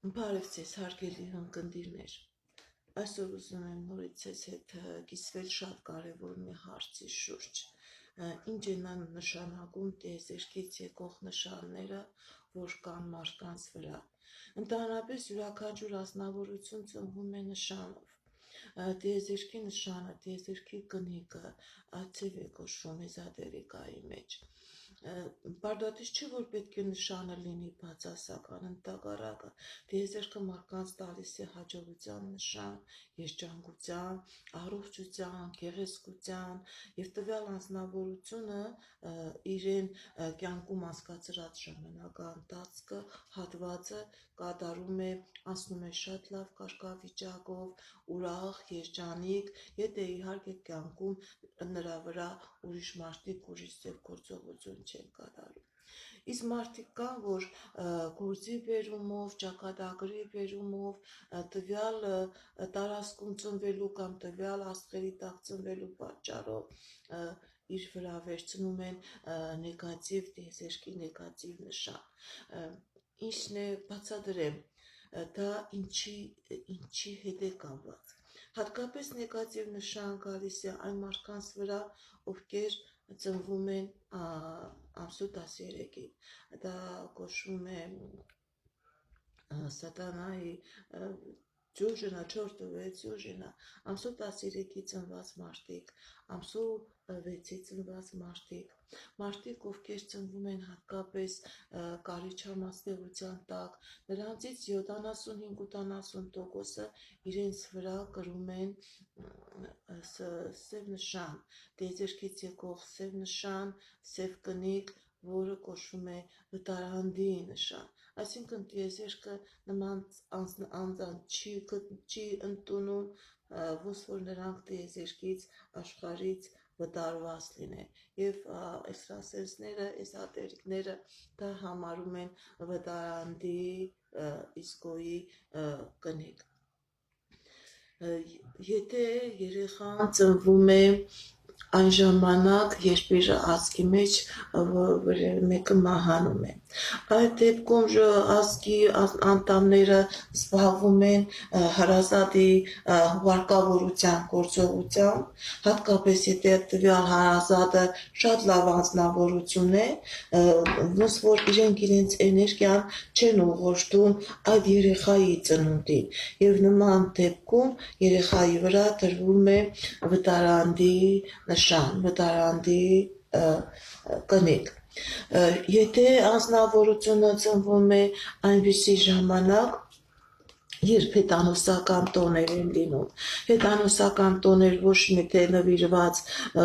Բարև ձեզ հարգելի ընկերներ, այսօր ուզում եմ նորից ձեզ հետ կիսվել շատ կարևոր մի հարցի շուրջ, ինչ են նշանակում տիեզերքից եկող նշանները, որ կան մարդկանց վրա։ Ընդհանրապես յուրաքանչյուր ազնվորություն ծնվում է նշանով։ Տիեզերքի նշանը, տիեզերքի կնիկը, ացև է կոչվում էզոտերիկայի մեջ։ Բարդատից չէ, որ պետք է նշանը լինի բացասական, ընդհակառակը, տիեզերքը մարդկանց տալիս է հաջողության նշան, երջանկության, առողջության, գեղեցկության, եւ տվյալ անձնավորությունը իրեն կյանքում անցկացրած ժամանակահատվածը հատվածը կատարում է, անցնում է շատ լավ կարգավիճակով, ուրախ, երջանիկ, եթե իհարկե կյանքում նրա վրա ուրիշ մարդիկ ուրիշ ձև գործողություն չեն կատարում։ Իսկ մարդիկ կան, որ գործի բերումով, ճակատագրի բերումով, տվյալ տարածքում ծնվելու կամ տվյալ աստղերի տակ ծնվելու պատճառով իր վրա վերցնում են նեգատիվ տիեզերքի նեգատիվ նշան։ Ինչն է բացատրեմ, դա ինչի հետ է կապված։ Հատկապես նեգատիվ նշան գալիս է այն մարդկանց վրա, ովքեր ծնվում են ամսու 13-ին, դա կոչվում է սատանայի դյուժինա, չորտովե դյուժինա, ամսու 13-ի ծնված մարդիկ, ամսու 6-ի ծնված մարդիկ, ովքեր ծնվում են հատկապես կարիճամասնեղության տակ, նրանցից 75-80%-ը իրենց վրա կրում են սև նշան, տիեզերքից եկող սև նշան, սև կնիկ, որը կոչվում է վտարանդի նշան, այսինքն տիեզերքը նման անձանց չի ընդունում, ոնց որ նրանք տիեզերքից աշխարհից վտարված լինեն, եւ էքստրասենսները, էզոտերիկները դա համարում են վտարանդի իսկոյի կնիկ։ Եթե երեխան ծնվում է այն ժամանակ, երբ իր ազգի մեջ մեկը մահանում է, այդ դեպքում ազգի անդամները զբաղվում են հարազատի հուղարկավորության գործողությամբ, հատկապես եթե տվյալ հարազատը շատ լավ անձնավորություն է, ոնց որ իրենց էներգիան չեն ուղղորդում այդ երեխայի ծնունդին, եւ նման դեպքում երեխայի վրա տրվում է վտարանդի նշան, վտարանդի կնիկ։ Եթե անձնավորությունը ծնվում է այնպիսի ժամանակ, երբ հետանոսական տոներ են լինում, հետանոսական տոներ ոչ թե նվիրված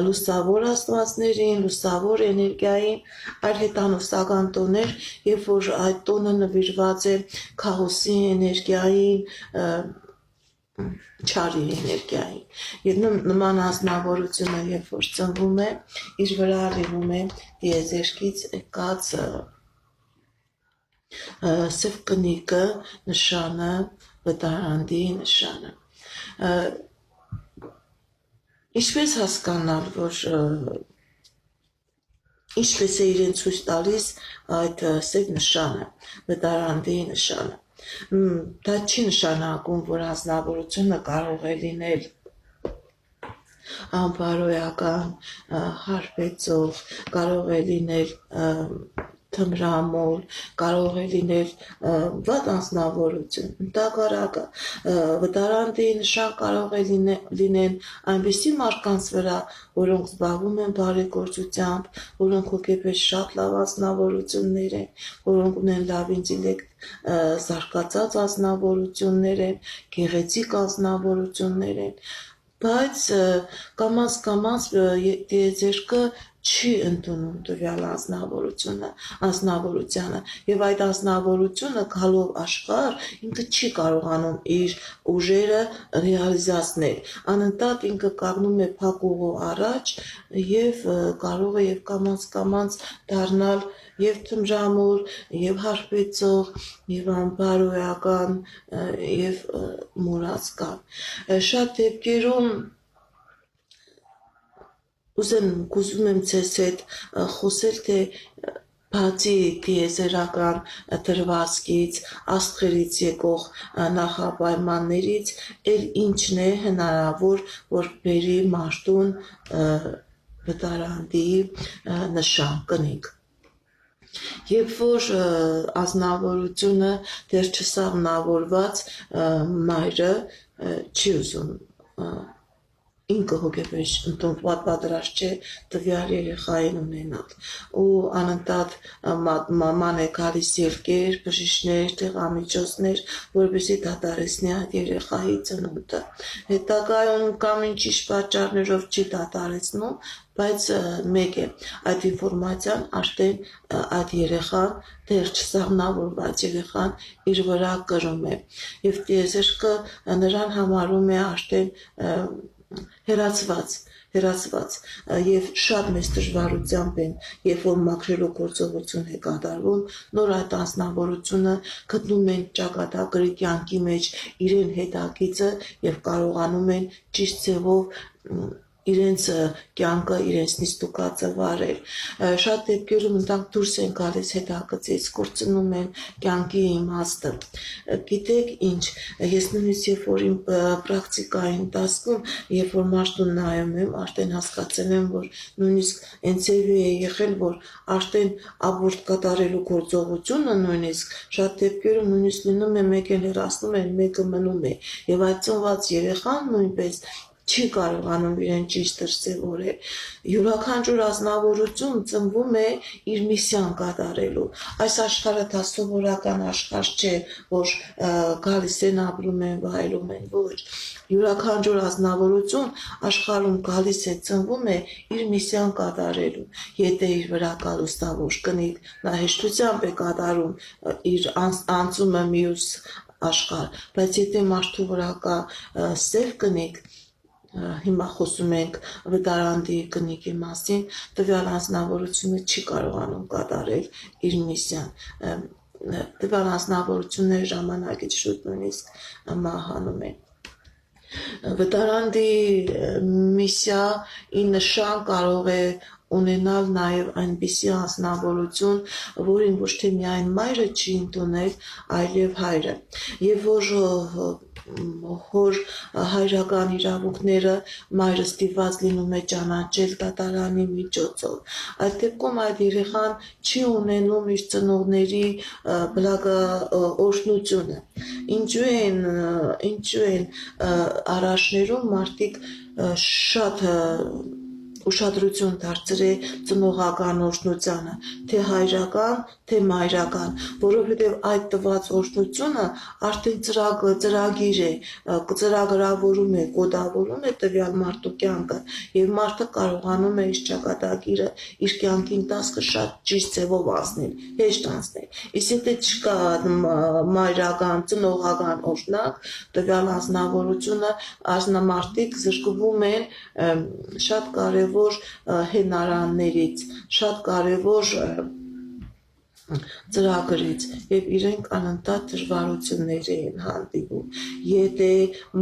լուսավոր աստվածներին, լուսավոր էներգիային, այլ հետանոսական տոներ, երբ որ այդ տոնը նվիրված է քաոսի էներգիային, չարի էներգիային, եւ նման անձնավորությունը երբ որ ծնվում է, իր վրա լինում է տիեզերքից եկած սև կնիկը նշանը, վտարանդի նշանը։ Ինչպես հասկանալ, որ ինչպես է իրեն ցույց տալիս այդ սև նշանը, վտարանդի նշանը։ Դա չի նշանակում, որ անձնավորությունը կարող է լինել անբարոյական, հարբեցող, կարող է լինել թմրամոլ, կարող է լինել վատ անձնավորություն, ընդհակառակը, վտարանդի նշան կարող է լինել այնպիսի մարդկանց վրա, որոնք զբաղվում են բարեգործությամբ, որոնք հոգեպես շատ լավ անձնավորություններ են, որոնք ունեն լավ ինտելեկտ զարգացած անձնավորություններ են, գեղեցիկ անձնավորություններ են, բայց կամաց տիեզերքը չի ընդունում տվյալ անձնավորությանը, եւ այդ անձնավորությունը գալով աշխարհ ինքը չի կարողանում իր ուժերը ռեալիզացնել, անընդհատ ինքը կանգնում է փակ ուղու առաջ եւ կարող է եւ կամաց դառնալ եւ թմրամոլ, եւ հարբեցող, եւ անբարոյական, եւ մուրացկան։ Շատ դեպքերում ուզում եմ ձեզ հետ խոսել, թե բացի տիեզերական դրվածքից, աստղերից եկող նախապայմաններից, էլ ինչն է հնարավոր, որ բերի մարդուն վտարանդի նշան կնիկ։ Երբ որ ազնվորությունը դեռ չսաղմնավորված մայրը չի ուզում ինքը հոգեբեժ ընդունված պատրաստ չէ տվյալ երեխային ունենալ ու անընդհատ ման է գալիս ելքեր, բժիշկներ, տեղամիջոցներ, որպեսզի դադարեցնի այդ երեխայի ծնունդը։ Հետագայում կամ ինչ պատճառներով չի դադարեցնում, բայց մեկ է, այդ ինֆորմացիան արդեն այդ երեխան, դեռ չսաղմնավորված երեխան իր վրա կրում է եւ տիեզերքը նրան համարում է արդեն հերացված եւ շատ մեծ դժվարությամբ են, երբ որ մաքրելու գործողություն է կատարվում, նոր այդ անձնավորությունը գտնում են ճակատագրի կյանքի մեջ իրեն հետագիծը եւ կարողանում են ճիշտ ձևով իրենց կյանքը իրենց նիստուկածը վարել։ Շատ դեպքերում ընդհանուր դուրս են գալիս հետագծից, կորցնում են կյանքի իմաստը։ Գիտեք ինչ, ես նույնիսկ երբ որ իմ պրակտիկայի ընթացքում, երբ որ մարդուն նայում եմ, արդեն հասկացել եմ, որ նույնիսկ այնցեւի է եղել, որ արդեն աբորտ կատարելու գործողությունը նույնիսկ շատ դեպքերում նույնիսկ լինում է մեկը հեռացնում են, մեկը մնում է, եւ այդ ծնված երեխան նույնպես չի կարողանում իրեն ճիշտ դրսևորել։ Յուրաքանչյուր ազնվորություն ծնվում է իր միսիան կատարելու։ Այս աշխարհը դա սովորական աշխարհ չէ, որ գալիս են ապրում են, վայելում են, ոչ։ Յուրաքանչյուր ազնվորություն աշխարհում գալիս է, ծնվում է իր միսիան կատարելու։ Եթե իր վրա կա լուստավոր կնիկ, նա հեշտությամբ է կատարում իր անցումը մյուս աշխարհ, բայց եթե մարդու վրա կա սև կնիկ, հիմա խոսում ենք վտարանդի կնիկի մասին, տվյալ անձնավորությունը չի կարողանում կատարել իր միսիան, տվյալ անձնավորությունները ժամանակից շուտ նույնիսկ մահանում են։ Վտարանդի միսիայի նշան կարող է ունենալ նաև այնպիսի անձնավորություն, որին ոչ թե միայն մայրը չի ընդունել, այլև հայրը, եւ որ հոր հայրական իրավունքները մայրը ստիպված լինում է ճանաչել դատարանի միջոցով։ Այդ դեպքում այդ երեխան չի ունենում իր ծնողների բլագաօրհնությունը։ Ինչու են առաջներում մարդիկ շատ ուշադրություն դարձրել ծնողական օրհնությանը, թե հայրական, թե մայրական, որովհետև այդ տված օրհնությունը արդեն ծրագիր է, ծրագրավորում է, կոդավորում է տվյալ մարդու կյանքը, եւ մարդը կարողանում է իր ճակատագիրը, իր կյանքի ընթացքը շատ ճիշտ ձևով անցնել, հեշտ անցնել։ Իսկ եթե չկա մայրական, ծնողական օրհնանք, տվյալ անձնավորությունը ազնամարտիկ զրկվում են շատ կարևոր հենարաններից, շատ կարևոր ծրագրից եւ իրենք անընդհատ դժվարությունների են հանդիպում։ Եթե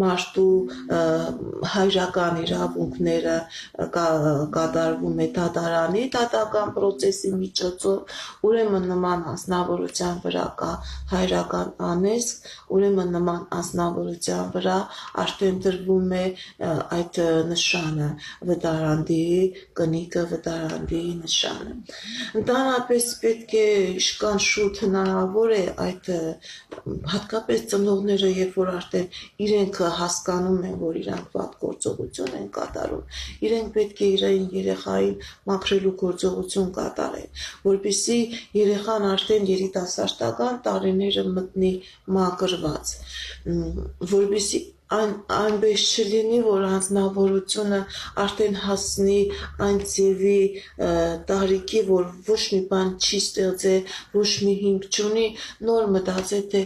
մարդու հայրական իրավունքները կատարվում է դատարանի դատական process-ի միջոցով, ուրեմն նման անձնավորության վրա կա հայրական անեծք, ուրեմն նման անձնավորության վրա արդեն դրվում է այդ նշանը, վտարանդի կնիկը, վտարանդի նշանը։ Ընդհանրապես պետք է իշքան շուտ հնարավոր է այդ հատկապես ծնողները, երբ որ արդեն իրենք հասկանում են, որ իրանք վատ գործողություն են կատարում, իրենք պետք է իրեն երեխային մաքրելու գործողություն կատարեն, որպեսզի երեխան արդեն երիտասարդական տարիները մտնի մաքրված, որպեսզի այնպես չլինի, որ անձնավորությունը արդեն հասնի այն ձևի տարիքի, որ ոչ մի բան չի ստեղծել, ոչ մի հիմք չունի, նոր մտածել, թե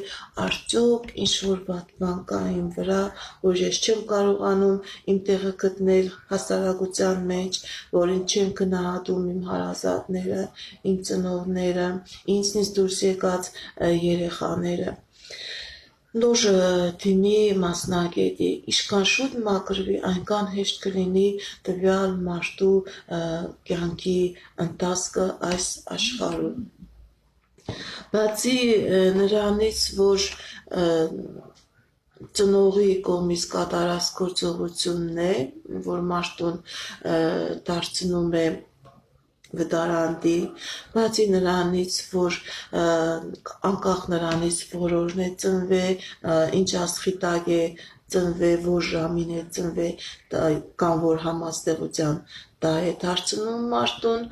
արդյոք ինչ-որ վատ բան կա իմ վրա, որ ես չեմ կարողանում իմ տեղը գտնել հասարակության մեջ, որին չեմ գնահատում իմ հարազատները, իմ ծնողները, ինձնից դուրս եկած երեխաները։ Նոր թիմի մասնագետի իշքան շուտ մակրվի, այնքան հեշտ կլինի տվյալ մարդու կյանքի ընթացքը այս աշխարհում։ Բացի նրանից, որ ծնողի կողմից կատարած գործողությունն է, որ մարդուն դարձնում է վտարանդի, բացի նրանից, որ անկախ նրանից որորն է ծնվել, ինչ աստղի տակ է ծնվել, որ ժամին է ծնվել կամ որ համաստեղության դա է դարձնում մարդուն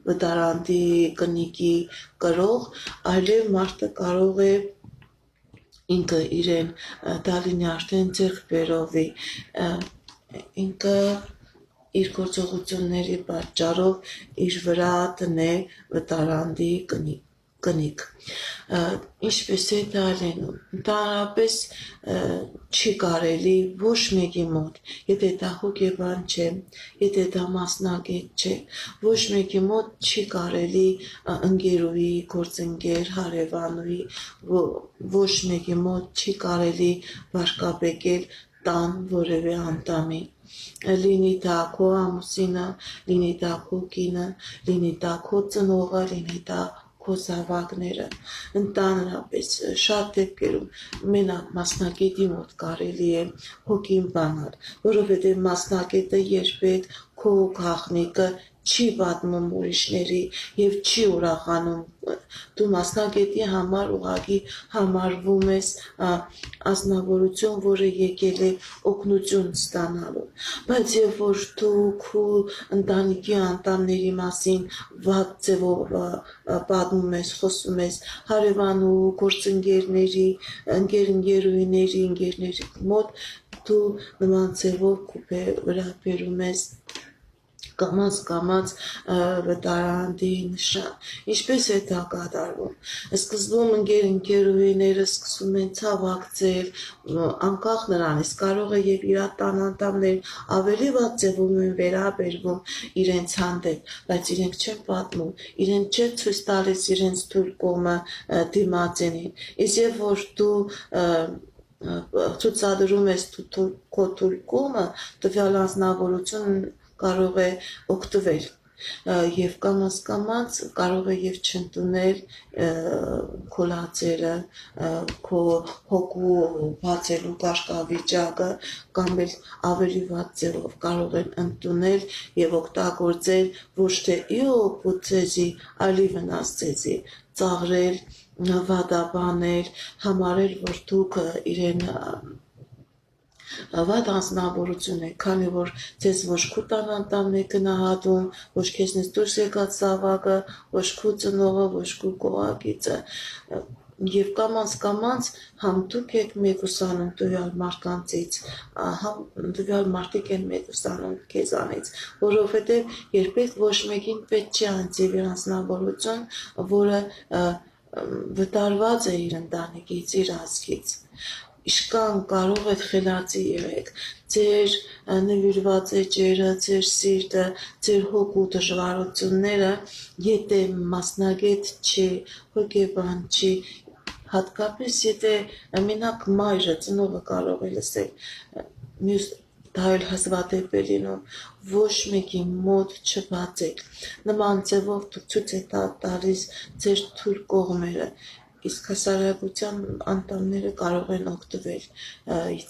վտարանդի կնիկի կրող, այլև մարդը կարող է ինքը իրեն դալինի արդեն ձեռք բերովի, ինքը իր գործողությունների պատճառով իր վրա տնե վտարանդի կնիկ։ Ինչպես է դա լինում, ընդհանրապես չի կարելի ոչ մեկի մոտ, եթե դա հոգեբան չէ, եթե դա մասնագետ չէ, ոչ մեկի մոտ չի կարելի ընկերուի, գործընկեր, հարևանուի, ոչ մեկի մոտ չի կարելի վարկաբեկել տան որևէ անդամի, լինի դա քո ամուսինը, լինի դա քո կինը, լինի դա քո ծնողը, լինի դա քո զավակները, ընդհանրապես շատ դեպքերում մենակ մասնագետի մոտ կարելի է հոգին բանալ, որովհետև մասնագետը երբեք քո գաղտնիքը չի պատմում ուրիշների եւ չի ուրախանում, դու մասնագետի համար ուղղակի համարվում ես ազնվորություն, որը եկել է օգնություն ստանալու, բայց երբ որ դու քո ընտանիքի անդամների մասին վատ ձևով պատմում ես, խոսում ես հարևանու, գործընկերների, ընկերուհիների մոտ, դու նման ձևով քուփե վրա բերում ես կամաց վտարանդի նշան, ինչպես է դա կատարվում, սկզբում ընկերուհիները սկսում են ցավակցել, անկախ նրանից կարող է եւ իր տան անդամներն ավելի վատ ձևով են վերաբերվում իրենց հանդեպ, բայց իրենք չեն պատմում, իրենք չեն ցույց տալիս իրենց թույլ կողմը դիմացենին, իսկ երբ որ դու ցուցադրում ես քո թույլ կողմը, տվյալ անձնավորություն կարող է օգտվել եւ կամաց կարող է եւ չընդունել քո լացերը, քո հոգու բացելու կարգավիճակը կամ էլ ավելի վատ ձևով կարող են ընդունել եւ օգտագործել ոչ թե իօգուտ ձեզի, այլի վնաս ձեզի, ծաղրել, վատաբանել, համարել, որ դուք իրեն վատ անձնավորություն է, քանի որ ձեզ ոչ քո տան անդամն է գնահատում, ոչ քեզնից դուրս եկած զավակը, ոչ քո ծնողը, ոչ քո կողակիցը, եւ կամաց համ դուք եք մեկուսանում տվյալ մարդկանցից, համ տվյալ մարդիկ են մեկուսանում քեզանից, որովհետեւ երբեք ոչ մեկին պետք չի անձիվի անձնավորություն, որը վտարված է իր ընտանիքից, իր ազգից, իշքան կարող եք խելացի եղեք, ձեր նվիրված էջերը, ձեր սիրտը, ձեր հոգու դժվարությունները, եթե մասնագետ չի, հոգեբան չի, հատկապես եթե մենակ մայրը, ծնողը կարող է լսել, մյուս դա էլ հազվադեպ է լինում, ոչ մեկի մոտ չբացեք, նման ձևով դուք ցույց եք տալիս ձեր թույլ կողմերը, իսկ հասարակության անդամները կարող են օգտվել,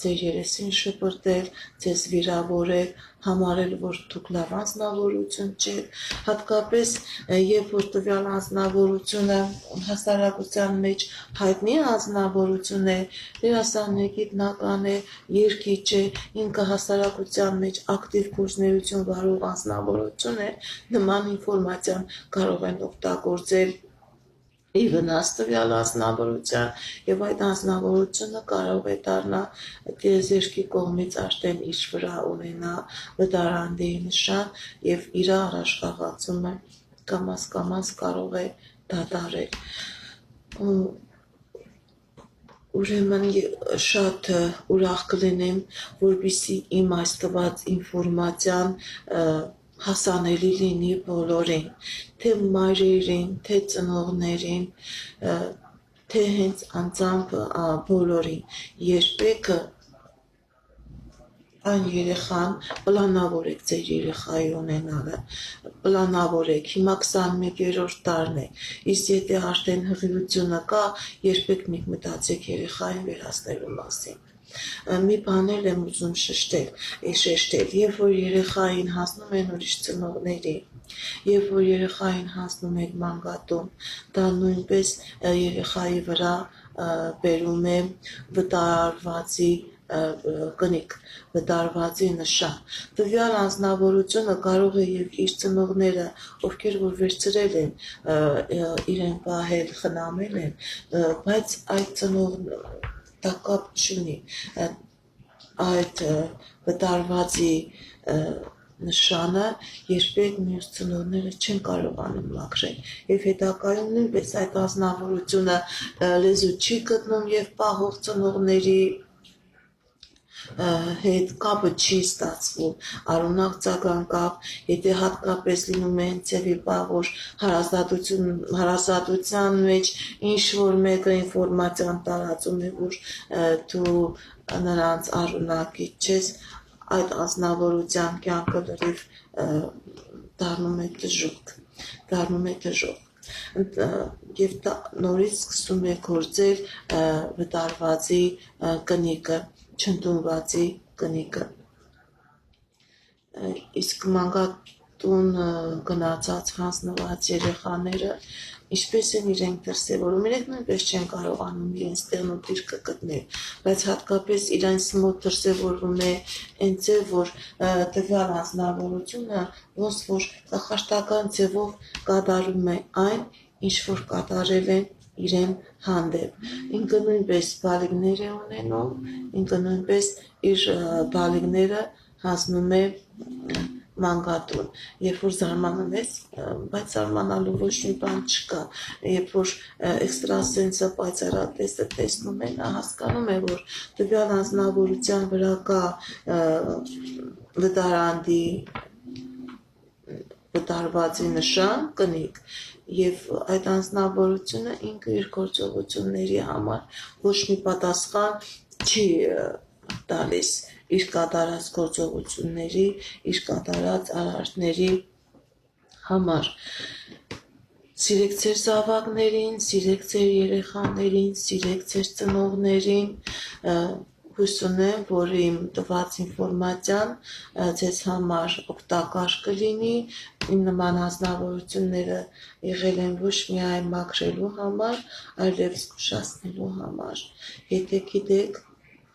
ձեր երեսին շպրտել, ձեզ վիրավորել, համարել, որ դուք լավ անձնավորություն չեք, հատկապես երբ որ տվյալ անձնավորությունը հասարակության մեջ հայտնի անձնավորություն է, դերասան է, գիտնական է, երգիչ է, ինքը հասարակության մեջ ակտիվ գործունեություն վարող անձնավորություն է, նման ինֆորմացիան կարող են օգտագործել ի վնաս տվյալ անձնավորության եւ այդ անձնավորությունը կարող է դառնա տիեզերքի կողմից արդեն իր վրա ունենա վտարանդի նշան եւ իր առաջխաղացումը կամաց կարող է դադարել ուրեմն շատ ուրախ կլինեմ որպեսզի իմ այս տված ինֆորմացիան հասանելի լինի բոլորին, թե մայրերին, թե ծնողներին, թե հենց անձամբ բոլորին երբեք այն երեխան պլանավորեք ձեր երեխայի ունենալը, պլանավորեք, հիմա 21-րդ տարն է, իսկ եթե արդեն հղիությունը կա, երբեք մի մտածեք երեխային վերացնելու մասին։ Մի բան եմ ուզում շեշտել, երբ որ երեխային հասնում են ուրիշ ծնողների, երբ որ երեխային հասնում են մանկատուն, դա նույնպես երեխայի վրա բերում է վտարվածի կնիկ, վտարվածի նշան։ Տվյալ անձնավորությունը կարող է եւ իր ծնողները, ովքեր որ վերցրել են, իրեն պահել, խնամել են, բայց այդ ծնողը դա կապ չունի այդ վտարվածի նշանը երբեք մյուս ծնողները չեն կարողանում մաքրել եւ հետագայում նույնպես այդ ազնվորությունը լեզու չի գտնում եւ պահող ծնողների հետ կապը չի ստացվում, արունակ ծագանկապ, եթե հատկապես լինում է ծևի պաղոր հարազատության մեջ ինչ-որ մեկը ինվորմացիան տարածում է, որ դու նրանց արունակից չես, այդ ազնվորության կյանքը լրիվ դառնում է դժոխք, և նորից սկսում է գործել վտարվածի կնիկը, չընդունվածի կնիկը, իսկ մանկատուն գնացած հանձնված երեխաները ինչպես են իրենք դրսևորում, իրենք նույնպես չեն կարողանում իրենց տեղն ու դիրքը գտնել, բայց հատկապես իրենց մոտ դրսևորվում է այն ձև, որ տվյալ անձնավորությունը ոնց որ կախարդական ձևով կատարում է այն, ինչ որ կատարել են իրեն հանդեպ, ինքը նույնպես բալիկներ է ունենում, ինքը նույնպես իր բալիկները հանձնում է մանկատուն, երբ որ զարմանում ես, բայց զարմանալու ոչ մի բան չկա, երբ որ էքստրասենսը պայծառատեսը տեսնում է, նա հասկանում է, որ տվյալ անձնավորության վրա կա վտարանդի վտարվածի նշան, կնիկ, և այդ անձնավորությունը ինքը իր գործողությունների համար ոչ մի պատասխան չի տալիս իր կատարած գործողությունների, իր կատարած արարքների համար։ Սիրեք ձեր զավակներին, սիրեք ձեր երեխաներին, սիրեք ձեր ծնողներին, հույս ունեմ, որ իմ տված ինֆորմացիան ձեզ համար օգտակար կլինի, իմ նման անձնավորությունները եղել են ոչ միայն մաքրելու համար, այլև զգուշացնելու համար, եթե գիտեք,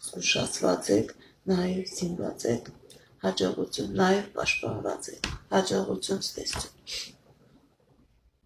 զգուշացված եք, նաև զինված եք, հաջողություն, նաև պաշտպանված եք, հաջողություն ստեսություն։